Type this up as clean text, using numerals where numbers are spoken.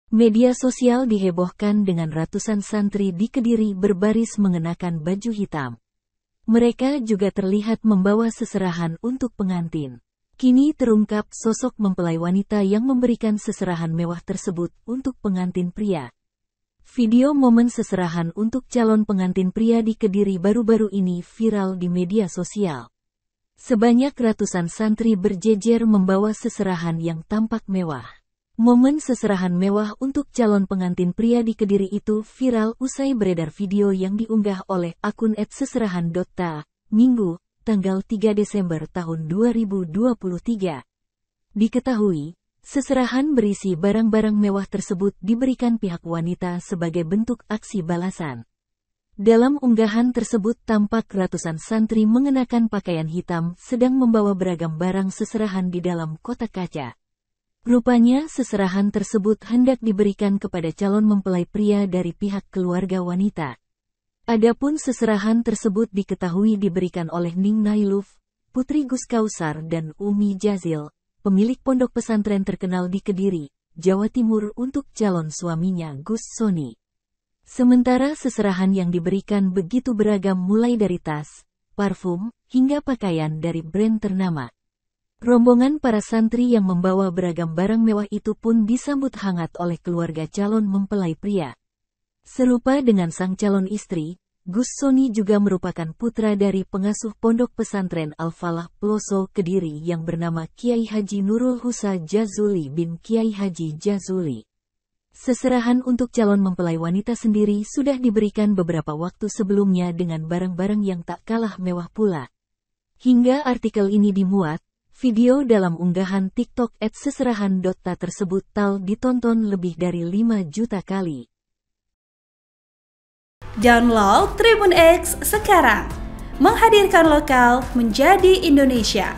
Media sosial dihebohkan dengan ratusan santri di Kediri berbaris mengenakan baju hitam. Mereka juga terlihat membawa seserahan untuk pengantin. Kini terungkap sosok mempelai wanita yang memberikan seserahan mewah tersebut untuk pengantin pria. Video momen seserahan untuk calon pengantin pria di Kediri baru-baru ini viral di media sosial. Sebanyak ratusan santri berjejer membawa seserahan yang tampak mewah. Momen seserahan mewah untuk calon pengantin pria di Kediri itu viral usai beredar video yang diunggah oleh akun @seserahan.ta, Minggu, tanggal 3 Desember tahun 2023. Diketahui, seserahan berisi barang-barang mewah tersebut diberikan pihak wanita sebagai bentuk aksi balasan. Dalam unggahan tersebut tampak ratusan santri mengenakan pakaian hitam sedang membawa beragam barang seserahan di dalam kotak kaca. Rupanya seserahan tersebut hendak diberikan kepada calon mempelai pria dari pihak keluarga wanita. Adapun seserahan tersebut diketahui diberikan oleh Ning Nailuf, putri Gus Kausar dan Umi Jazil, pemilik pondok pesantren terkenal di Kediri, Jawa Timur untuk calon suaminya Gus Soni. Sementara seserahan yang diberikan begitu beragam mulai dari tas, parfum, hingga pakaian dari brand ternama. Rombongan para santri yang membawa beragam barang mewah itu pun disambut hangat oleh keluarga calon mempelai pria. Serupa dengan sang calon istri, Gus Soni juga merupakan putra dari pengasuh pondok pesantren Al-Falah Ploso Kediri yang bernama Kiai Haji Nurul Husa Jazuli bin Kiai Haji Jazuli. Seserahan untuk calon mempelai wanita sendiri sudah diberikan beberapa waktu sebelumnya dengan barang-barang yang tak kalah mewah pula. Hingga artikel ini dimuat, video dalam unggahan TikTok @seserahan.ta tersebut ditonton lebih dari 5 juta kali. Download Tribun X sekarang, menghadirkan lokal menjadi Indonesia.